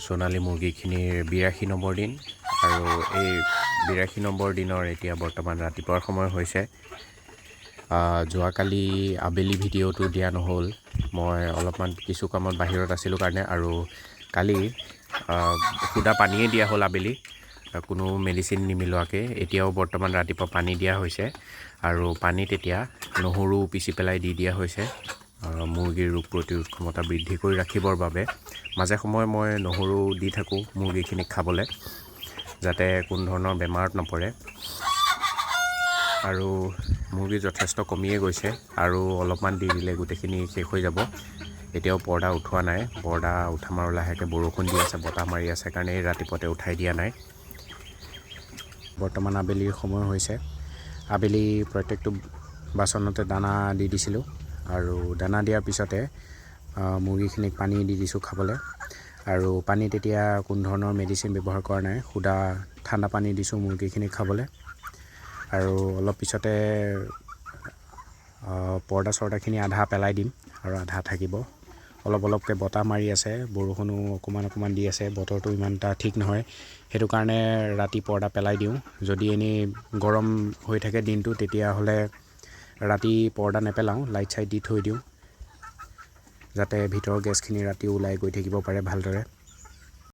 সোণালী মুৰ্গীখিনিৰ 82 number দিন আৰু এই 82 নম্বৰ দিনৰ এতিয়া বৰ্তমান ৰাতিপুৱাৰ সময় হৈছে। যোৱাকালি আবেলি ভিডিঅ'টো দিয়া নহ'ল, মই অলপমান কিছু কামত বাহিৰত আছিলোঁ কাৰণে, আৰু কালি সুদা পানীয়ে দিয়া হ'ল আবেলি, কোনো মেডিচিন নিমিলোৱাকৈ। এতিয়াও বৰ্তমান ৰাতিপুৱা পানী দিয়া হৈছে আৰু পানীত এতিয়া নহৰু পিচি পেলাই দি দিয়া হৈছে মুৰ্গীৰ ৰোগ প্ৰতিৰোধ ক্ষমতা বৃদ্ধি কৰি ৰাখিবৰ বাবে। মাজে সময়ে মই নহৰু দি থাকোঁ মুৰ্গীখিনিক খাবলৈ, যাতে কোনো ধৰণৰ বেমাৰত নপৰে। আৰু মুৰ্গী যথেষ্ট কমিয়ে গৈছে আৰু অলপমান দি দিলে গোটেইখিনি শেষ হৈ যাব। এতিয়াও পৰ্দা উঠোৱা নাই, পৰ্দা উঠাম আৰু লাহেকৈ। বৰষুণ দি আছে, বতাহ মাৰি আছে কাৰণে ৰাতিপুৱাতে উঠাই দিয়া নাই। বৰ্তমান আবেলিৰ সময় হৈছে। আবেলি প্ৰত্যেকটো বাচনতে দানা দি দিছিলোঁ আৰু দানা দিয়াৰ পিছতে মুৰ্গীখিনিক পানী দি দিছোঁ খাবলৈ। আৰু পানীত এতিয়া কোনো ধৰণৰ মেডিচিন ব্যৱহাৰ কৰা নাই, সুদা ঠাণ্ডা পানী দিছোঁ মুৰ্গীখিনিক খাবলৈ। আৰু অলপ পিছতে পৰ্দা চৰ্দাখিনি আধা পেলাই দিম আৰু আধা থাকিব। অলপকৈ বতাহ মাৰি আছে, বৰষুণো অকণমান দি আছে, বতৰটো ইমান এটা ঠিক নহয়। সেইটো কাৰণে ৰাতি পৰ্দা পেলাই দিওঁ। যদি এনেই গৰম হৈ থাকে দিনটো, তেতিয়াহ'লে ৰাতি পৰ্দা নেপেলাওঁ, লাইট চাইট দি থৈ দিওঁ, যাতে ভিতৰৰ গেছখিনি ৰাতি ওলাই গৈ থাকিব পাৰে ভালদৰে।